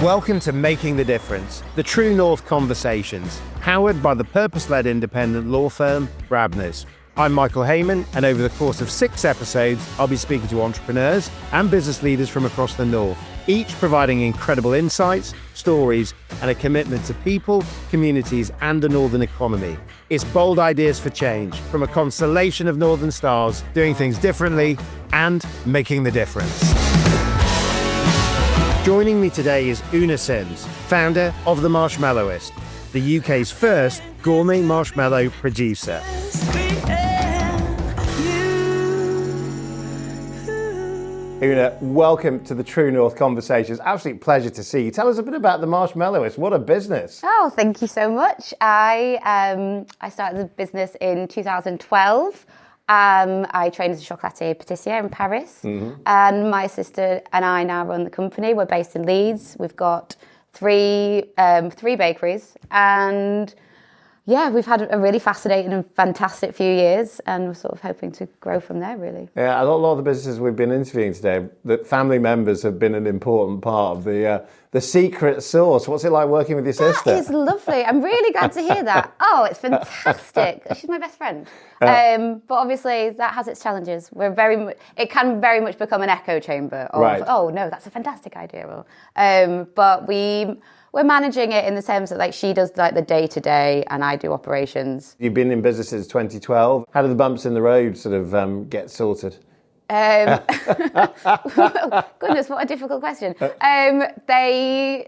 Welcome to Making the Difference, the True North Conversations, powered by the purpose-led independent law firm, Brabner's. I'm Michael Hayman, and over the course of 6 episodes, I'll be speaking to entrepreneurs and business leaders from across the North, each providing incredible insights, stories, and a commitment to people, communities, and the Northern economy. It's bold ideas for change, from a constellation of Northern stars, doing things differently and making the difference. Joining me today is Oonagh Simms, founder of the Marshmallowist, the UK's first gourmet marshmallow producer. Oonagh, welcome to the True North Conversations. Absolute pleasure to see you. Tell us a bit about the Marshmallowist. What a business. Oh, thank you so much. I started the business in 2012. I trained as a chocolatier patissier in Paris, and my sister and I now run the company. We're based in Leeds. We've got three bakeries, and yeah, we've had a really fascinating and fantastic few years, and we're sort of hoping to grow from there, really. Yeah, a lot of the businesses we've been interviewing today, that family members have been an important part of the secret sauce. What's it like working with your sister? That is lovely. I'm really glad to hear that. Oh, it's fantastic. She's my best friend. But obviously, that has its challenges. It can very much become an echo chamber of, right. Oh, no, that's a fantastic idea. But we're managing it in the sense that, like, she does like the day-to-day and I do operations. You've been in business since 2012. How do the bumps in the road sort of get sorted? Goodness, what a difficult question. They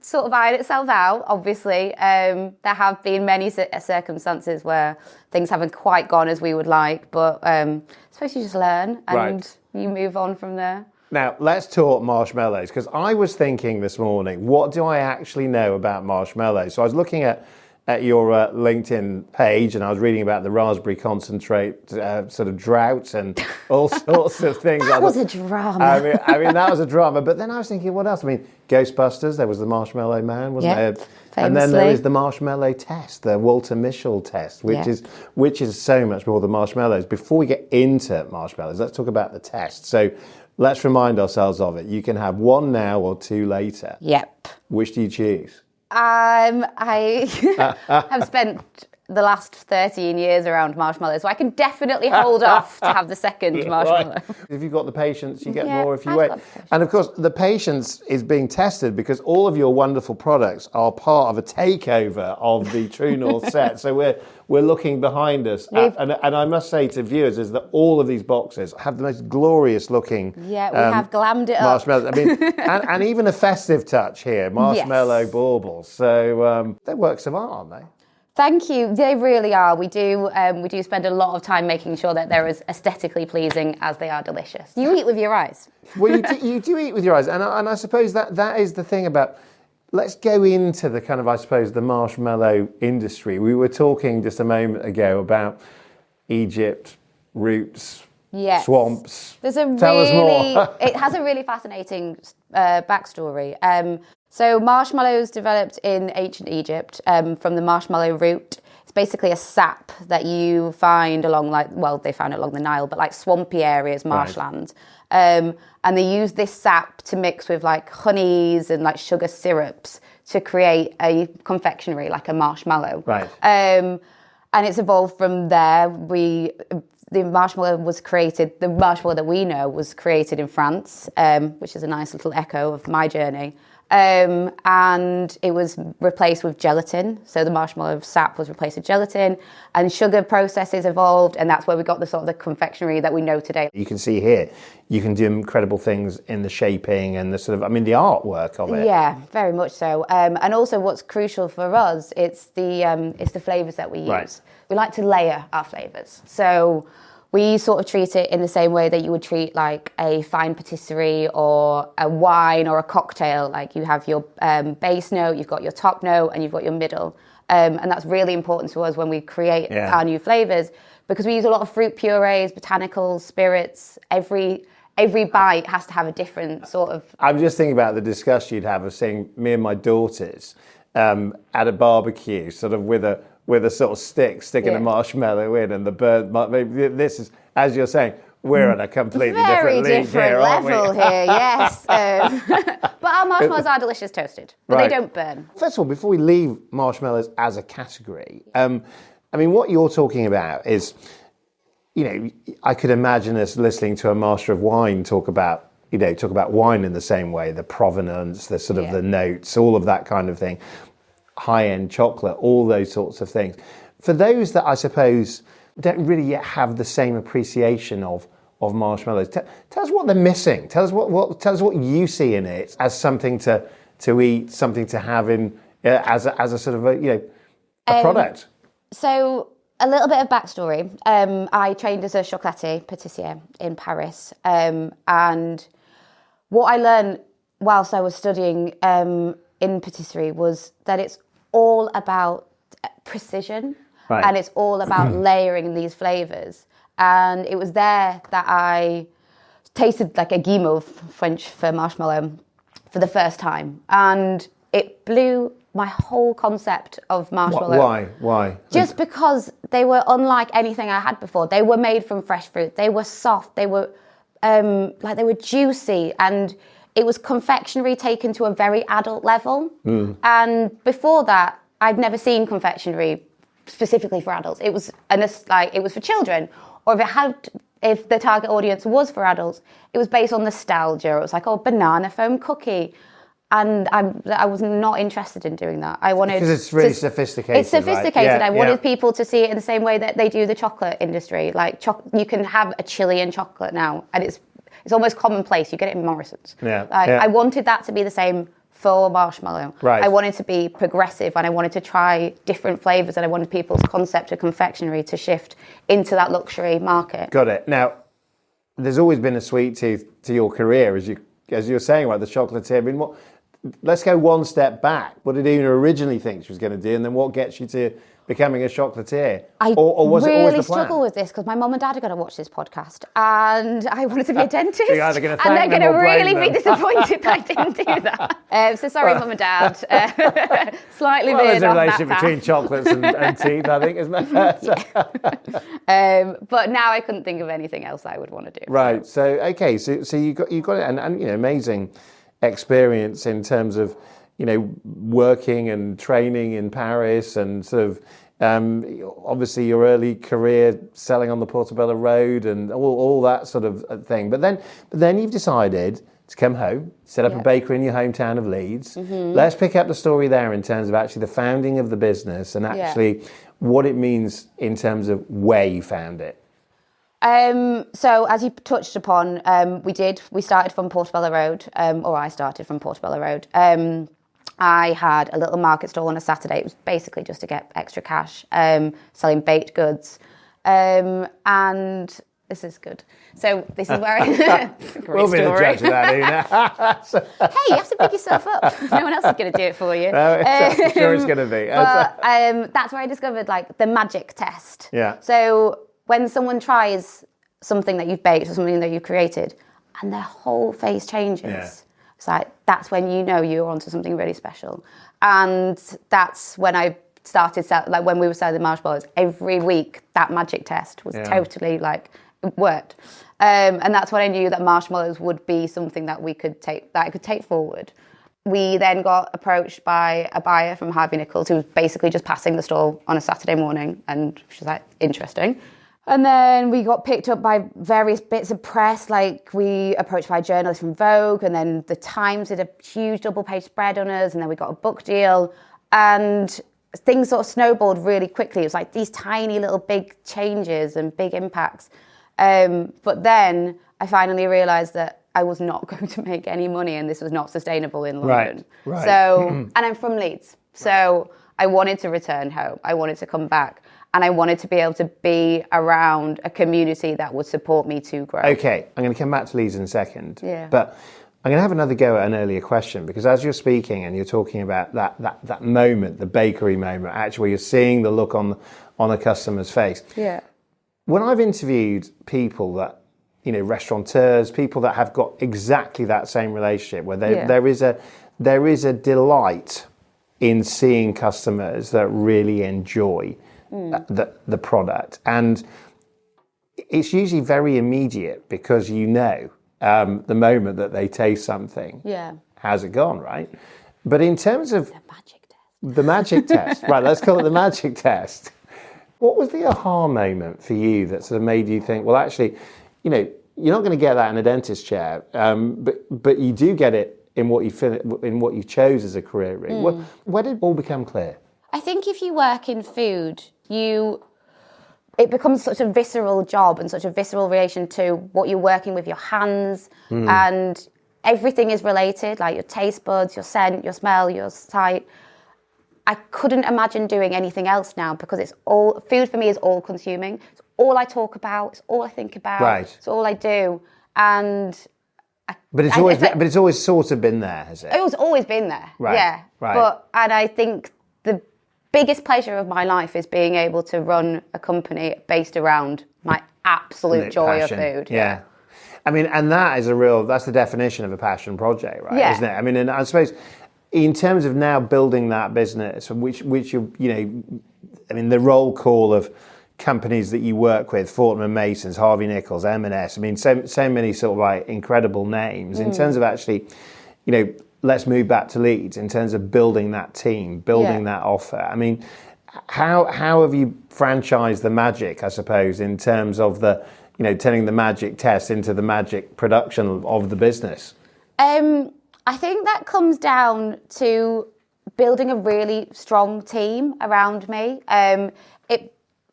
sort of iron itself out, obviously. There have been many circumstances where things haven't quite gone as we would like, but I suppose you just learn and you move on from there. Now, let's talk marshmallows, because I was thinking this morning, what do I actually know about marshmallows? So I was looking at your LinkedIn page, and I was reading about the raspberry concentrate sort of drought and all sorts of things. That was a drama. I mean, that was a drama. But then I was thinking, what else? I mean, Ghostbusters, there was the Marshmallow Man, wasn't there? Famously. And then there is the marshmallow test, the Walter Mischel test, which is so much more than marshmallows. Before we get into marshmallows, let's talk about the test. So let's remind ourselves of it. You can have one now or two later. Yep. Which do you choose? I have spent the last 13 years around marshmallows, so I can definitely hold off to have the second marshmallow. Right. If you've got the patience, you get more if you wait. And of course, the patience is being tested because all of your wonderful products are part of a takeover of the True North set. So we're looking behind us. And I must say to viewers is that all of these boxes have the most glorious looking. Yeah, we have glammed it up. Marshmallows. I mean, and even a festive touch here, marshmallow baubles. So they're works of art, aren't they? Thank you. They really are. We do spend a lot of time making sure that they're as aesthetically pleasing as they are delicious. You eat with your eyes. Well, you do eat with your eyes, and I suppose that is the thing about. Let's go into the kind of, I suppose, the marshmallow industry. We were talking just a moment ago about Egypt, roots, swamps. Tell us more. It has a really fascinating backstory. So marshmallows developed in ancient Egypt from the marshmallow root. It's basically a sap that you find along they found it along the Nile, but like swampy areas, marshlands. And they use this sap to mix with like honeys and like sugar syrups to create a confectionery, like a marshmallow. Right. And it's evolved from there. The marshmallow that we know was created in France, which is a nice little echo of my journey. And it was replaced with gelatin. So the marshmallow sap was replaced with gelatin, and sugar processes evolved, and that's where we got the sort of the confectionery that we know today. You can see here, you can do incredible things in the shaping and the sort of, the artwork of it. Yeah, very much so. And also what's crucial for us, it's the flavours that we use. Right. We like to layer our flavours. So we sort of treat it in the same way that you would treat like a fine patisserie or a wine or a cocktail. Like you have your base note, you've got your top note, and you've got your middle. And that's really important to us when we create our new flavours, because we use a lot of fruit purees, botanicals, spirits. Every bite has to have a different sort of... I'm just thinking about the discussion you'd have of seeing me and my daughters at a barbecue, sort of with a sort of sticking a marshmallow in, and the bird. This is, as you're saying, We're on a completely very different league different here, aren't level we? here, yes. But our marshmallows are delicious toasted, but Right. they don't burn. First of all, before we leave marshmallows as a category, I mean, what you're talking about is, I could imagine us listening to a master of wine talk about wine in the same way, the provenance, the sort of the notes, all of that kind of thing, high-end chocolate, all those sorts of things. For those that I suppose don't really yet have the same appreciation of marshmallows, tell us what they're missing. Tell us what you see in it as something to eat, something to have in as a sort of a product. So a little bit of backstory. I trained as a chocolatier, patissier in Paris, and what I learned whilst I was studying in patisserie was that it's all about precision. Right. And it's all about layering these flavours. And it was there that I tasted like a guimauve, French for marshmallow, for the first time. And it blew my whole concept of marshmallow. Why? Just because they were unlike anything I had before. They were made from fresh fruit. They were soft. They were they were juicy. And it was confectionery taken to a very adult level. And before that, I'd never seen confectionery specifically for adults. It was it was for children, or if the target audience was for adults, it was based on nostalgia. It was like, banana foam cookie, and I was not interested in doing that. I wanted because it's really sophisticated. It's sophisticated. Right? Yeah, I wanted people to see it in the same way that they do the chocolate industry. Like you can have a Chilean chocolate now, and it's almost commonplace. You get it in Morrison's. I wanted that to be the same for marshmallow. Right. I wanted to be progressive, and I wanted to try different flavours, and I wanted people's concept of confectionery to shift into that luxury market. Got it. Now, there's always been a sweet tooth to your career, as you're saying about the chocolatier. I mean, let's go one step back. What did Oonagh originally think she was going to do, and then what gets you to becoming a chocolatier? Or was it really always the plan? struggle with this because my mum and dad are going to watch this podcast, and I wanted to be a dentist. So you're either going to and they're thank them going to or blame really be them. disappointed that I didn't do that. So sorry, mum and dad. Slightly Well, veered there's a off relationship that between path. chocolates and teeth, I think, isn't there? But now I couldn't think of anything else I would want to do. Right. So okay. So you got it, and amazing experience in terms of working and training in Paris, and sort of obviously your early career selling on the Portobello Road and all that sort of thing. But then you've decided to come home, set up a bakery in your hometown of Leeds. Let's pick up the story there in terms of actually the founding of the business and actually what it means in terms of where you found it. So as you touched upon, we started from Portobello Road, or I started from Portobello Road. I had a little market stall on a Saturday. It was basically just to get extra cash, selling baked goods. And this is good. So this is where We'll be the judge of that, Oonagh. Hey, you have to pick yourself up. No one else is going to do it for you. No, I'm sure it's going to be. But that's where I discovered the magic test. Yeah. So when someone tries something that you've baked or something that you've created, and their whole face changes, it's like that's when you know you're onto something really special. And that's when I started when we were selling the marshmallows every week. That magic test was totally it worked. And that's when I knew that marshmallows would be something that I could take forward. We then got approached by a buyer from Harvey Nichols who was basically just passing the stall on a Saturday morning, and she was like, interesting. And then we got picked up by various bits of press, we approached by journalists from Vogue, and then the Times did a huge double-page spread on us, and then we got a book deal, and things sort of snowballed really quickly. It was these tiny little big changes and big impacts. But then I finally realised that I was not going to make any money, and this was not sustainable in London. Right. So, and I'm from Leeds, so I wanted to return home. I wanted to come back, and I wanted to be able to be around a community that would support me to grow. Okay, I'm going to come back to Leeds in a second. Yeah. But I'm going to have another go at an earlier question, because as you're speaking and you're talking about that moment, the bakery moment, actually where you're seeing the look on a customer's face. Yeah. When I've interviewed people that, restaurateurs, people that have got exactly that same relationship, where there is a delight in seeing customers that really enjoy the product. And it's usually very immediate because the moment that they taste something. Yeah. How's it gone, right? But in terms of The magic test. the magic test, right? Let's call it the magic test. What was the aha moment for you that sort of made you think, well, actually, you're not going to get that in a dentist chair, but you do get it in what you chose as a career route. Where did it all become clear? I think if you work in food, it becomes such a visceral job and such a visceral relation to what you're working with, your hands, and everything is related, like your taste buds, your scent, your smell, your sight. I couldn't imagine doing anything else now because food for me is all consuming. It's all I talk about. It's all I think about. Right. It's all I do. But it's always sort of been there, has it? It's always been there. Right. Yeah. Right. And I think the biggest pleasure of my life is being able to run a company based around my absolute joy passion. of food. Yeah. I mean, and that's the definition of a passion project, right? Yeah. Isn't it? I mean, and I suppose in terms of now building that business, which the roll call of companies that you work with, Fortnum & Masons, Harvey Nichols, M&S, I mean, so many sort of like incredible names in terms of actually, let's move back to Leeds in terms of building that team, building that offer. I mean, how have you franchised the magic, I suppose, in terms of turning the magic test into the magic production of the business? I think that comes down to building a really strong team around me.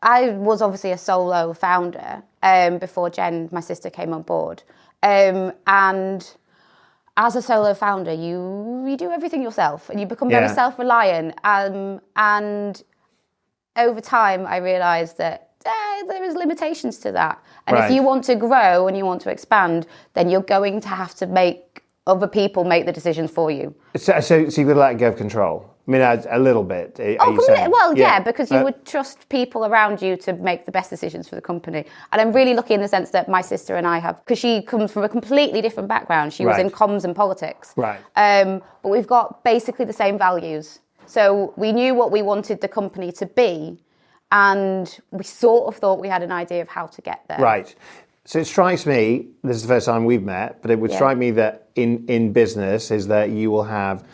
I was obviously a solo founder before Jen, my sister, came on board. And as a solo founder, you do everything yourself and you become very self-reliant. And over time, I realised that there is limitations to that. And if you want to grow and you want to expand, then you're going to have to make other people make the decisions for you. So you've got to let go of control. I mean, a little bit. Because you would trust people around you to make the best decisions for the company. And I'm really lucky in the sense that my sister and I have, because she comes from a completely different background. She was in comms and politics. Right. But we've got basically the same values. So we knew what we wanted the company to be, and we sort of thought we had an idea of how to get there. Right. So it strikes me, this is the first time we've met, but it would strike me that in business is that you will have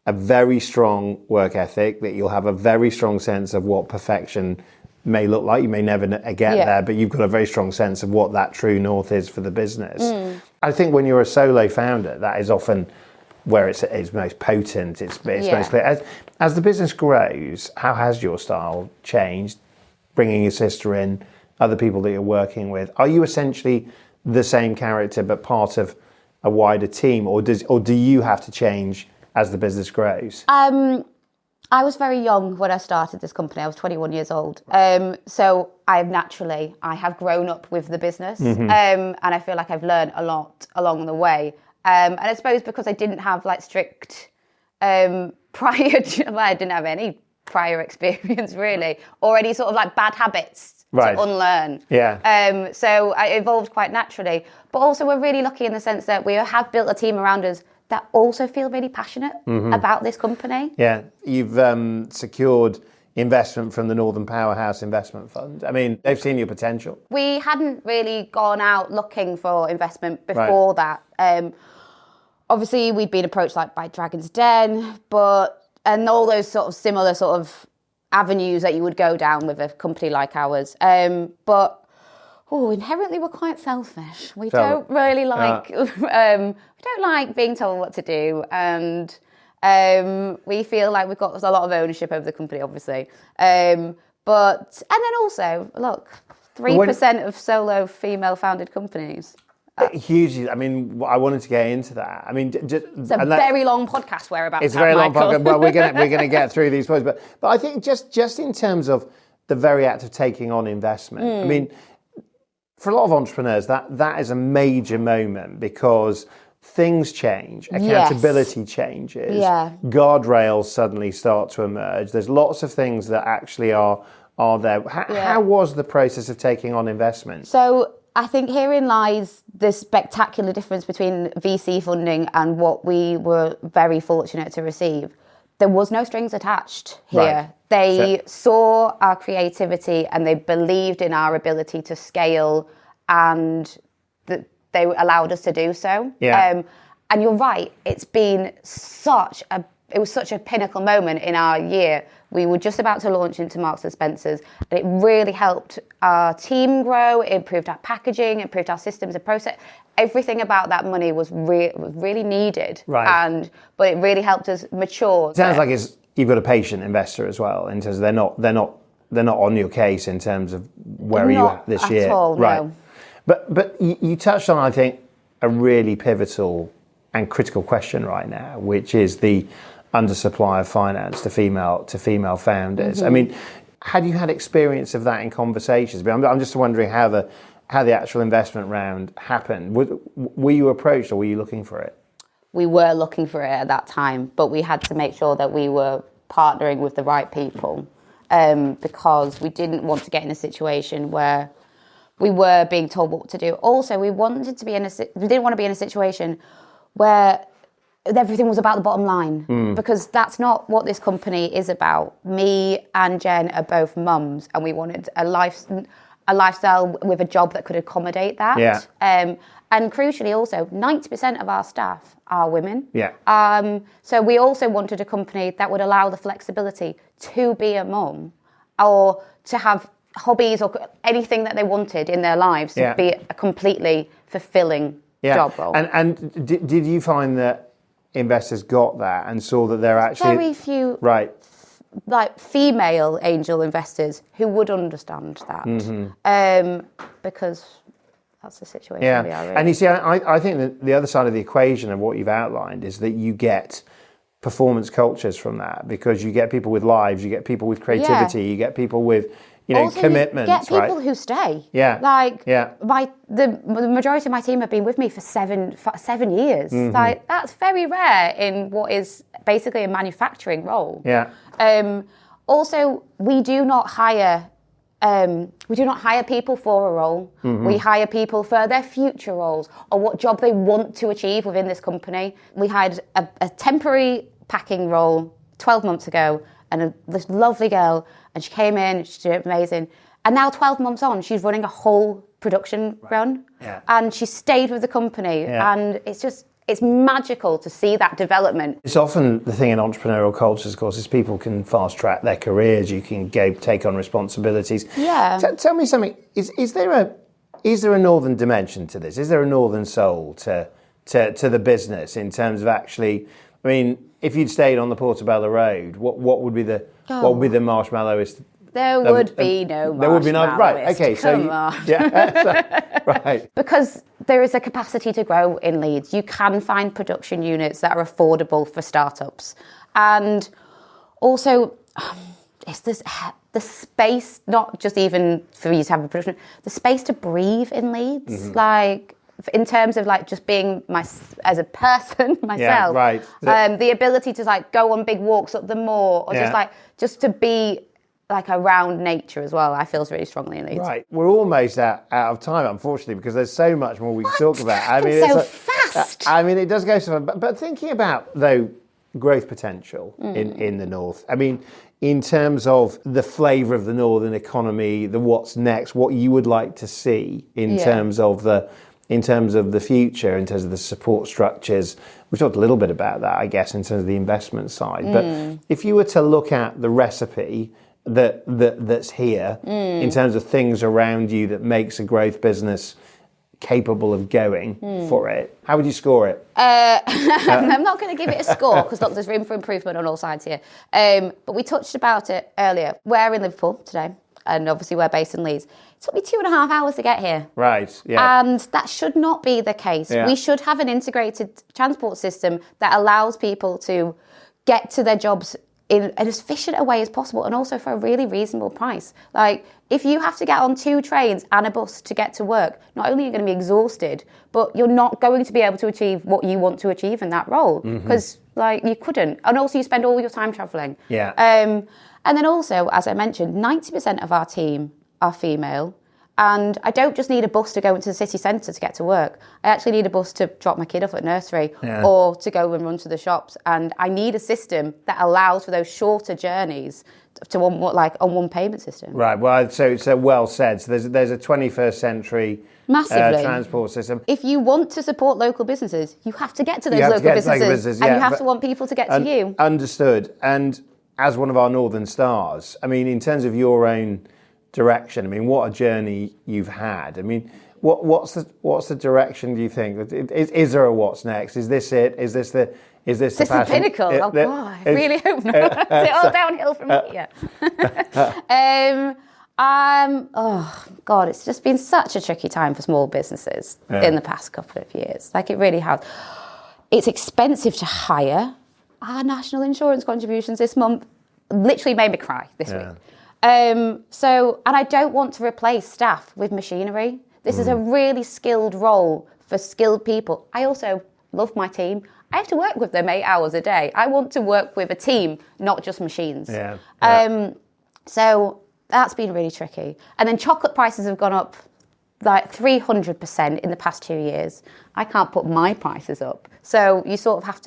a very strong work ethic, that you'll have a very strong sense of what perfection may look like. You may never get there, but you've got a very strong sense of what that true north is for the business. I think when you're a solo founder, that is often where it's most potent, it's most clear. As the business grows, how has your style changed? Bringing your sister in, other people that you're working with, are you essentially the same character but part of a wider team, or do you have to change as the business grows? I was very young when I started this company. I was 21 years old. So I have grown up with the business, and I feel like I've learned a lot along the way. And I suppose because I didn't have like strict I didn't have any prior experience really, or any sort of like bad habits to unlearn. Yeah. So I evolved quite naturally. But also we're really lucky in the sense that we have built a team around us that also feel really passionate about this company. Yeah. You've secured investment from the Northern Powerhouse Investment Fund. I mean, they've seen your potential. We hadn't really gone out looking for investment before that. Obviously, we'd been approached by Dragon's Den, and all those sort of similar sort of avenues that you would go down with a company like ours. But inherently we're quite selfish. We don't really like we don't like being told what to do, and we feel like we've got a lot of ownership over the company, obviously. And then also, look, 3% of solo female-founded companies. Hugely. I mean, I wanted to get into that. I mean, it's a very long podcast we're about. It's a very long podcast. Well, we're gonna get through these points, but I think just in terms of the very act of taking on investment. I mean, for a lot of entrepreneurs, that is a major moment because things change, accountability changes, guardrails suddenly start to emerge. There's lots of things that actually are there. How was the process of taking on investment? So I think herein lies the spectacular difference between VC funding and what we were very fortunate to receive. There was no strings attached here. Right. They saw our creativity and they believed in our ability to scale and that they allowed us to do so. Yeah. And you're right, it was such a pinnacle moment in our year. We were just about to launch into Marks and Spencer's, and it really helped our team grow. It improved our packaging, improved our systems and process. Everything about that money was really needed, right? But it really helped us mature. It sounds like you've got a patient investor as well, in terms of they're not on your case in terms of where are you at this year, at all, right? No. But you touched on, I think, a really pivotal and critical question right now, which is the undersupply of finance to female founders. Mm-hmm. I mean, had you had experience of that in conversations? I'm just wondering how the actual investment round happened. Were you approached, or were you looking for it? We were looking for it at that time, but we had to make sure that we were partnering with the right people, because we didn't want to get in a situation where we were being told what to do. Also, we didn't want to be in a situation where everything was about the bottom line, because that's not what this company is about. Me and Jen are both mums, and we wanted a lifestyle with a job that could accommodate that. Yeah. And crucially, also, 90% of our staff are women. Yeah. So we also wanted a company that would allow the flexibility to be a mum, or to have hobbies or anything that they wanted in their lives to be a completely fulfilling job role. And did you find that investors got that and saw that they're actually very few like female angel investors who would understand that, because that's the situation we are in. And you see, I think that the other side of the equation of what you've outlined is that you get performance cultures from that, because you get people with lives, you get people with creativity, you get people with also, commitment. You get people who stay. The majority of my team have been with me for seven years. Mm-hmm. Like, that's very rare in what is basically a manufacturing role. Yeah. Also, we do not hire people for a role. Mm-hmm. We hire people for their future roles, or what job they want to achieve within this company. We hired a temporary packing role 12 months ago, and this lovely girl, and she came in, she did amazing. And now 12 months on, she's running a whole production run. Yeah. And she stayed with the company. Yeah. And it's magical to see that development. It's often the thing in entrepreneurial cultures, of course, is people can fast track their careers. You can go take on responsibilities. Yeah. Tell me something. Is there a northern dimension to this? Is there a northern soul to the business in terms of actually? I mean, if you'd stayed on the Portobello Road, what would be the Marshmallowist? There would be no Marshmallowist. There would be no, right? Okay, Come on. Right. Because there is a capacity to grow in Leeds. You can find production units that are affordable for startups, and also it's the space, not just even for you to have a production, the space to breathe in Leeds, like. In terms of like just being as a person myself, the ability to like go on big walks up the moor, or just to be like around nature as well, I feel really strongly in Leeds. Right, we're almost out of time, unfortunately, because there's so much more we can talk about. I mean, it's so fast. I mean, it does go so fast. But thinking about though growth potential in the north, I mean, in terms of the flavour of the northern economy, the what's next, what you would like to see in terms of the future, in terms of the support structures. We've talked a little bit about that, I guess, in terms of the investment side. But if you were to look at the recipe that's here, in terms of things around you that makes a growth business capable of going for it, how would you score it? I'm not going to give it a score, because look, there's room for improvement on all sides here. But we touched about it earlier. We're in Liverpool today, and obviously we're based in Leeds. It took me 2.5 hours to get here. Right, yeah. And that should not be the case. Yeah. We should have an integrated transport system that allows people to get to their jobs in as efficient a way as possible, and also for a really reasonable price. Like, if you have to get on 2 trains and a bus to get to work, not only are you going to be exhausted, but you're not going to be able to achieve what you want to achieve in that role, because like you couldn't. And also you spend all your time travelling. Yeah. And then also, as I mentioned, 90% of our team are female, And I don't just need a bus to go into the city centre to get to work. I actually need a bus to drop my kid off at nursery or to go and run to the shops. And I need a system that allows for those shorter journeys to on one payment system. Right. Well, so well said. So there's a 21st century massively transport system. If you want to support local businesses, you have to get to those local businesses, and you have to want people to get to you. Understood. And as one of our Northern Stars, I mean, in terms of your own direction, I mean, what a journey you've had. I mean, what's the direction, do you think? Is there a what's next? Is this it? Is this the pinnacle? Oh God, I really hope not. Is it all downhill from here? Oh God, it's just been such a tricky time for small businesses in the past couple of years. Like, it really has. It's expensive to hire. Our national insurance contributions this month literally made me cry this week. And I don't want to replace staff with machinery. This is a really skilled role for skilled people. I also love my team. I have to work with them 8 hours a day. I want to work with a team, not just machines. So that's been really tricky. And then chocolate prices have gone up like 300% in the past 2 years. I can't put my prices up. So you sort of have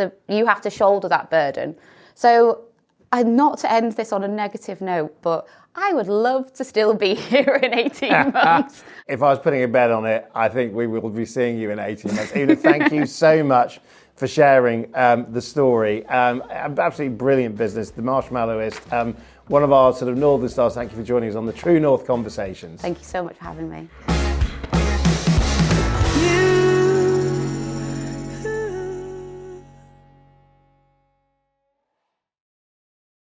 to shoulder that burden. So, and not to end this on a negative note, but I would love to still be here in 18 months. If I was putting a bet on it, I think we will be seeing you in 18 months. Oonagh, thank you so much for sharing the story. Absolutely brilliant business, the Marshmallowist. One of our sort of Northern Stars. Thank you for joining us on the True North Conversations. Thank you so much for having me.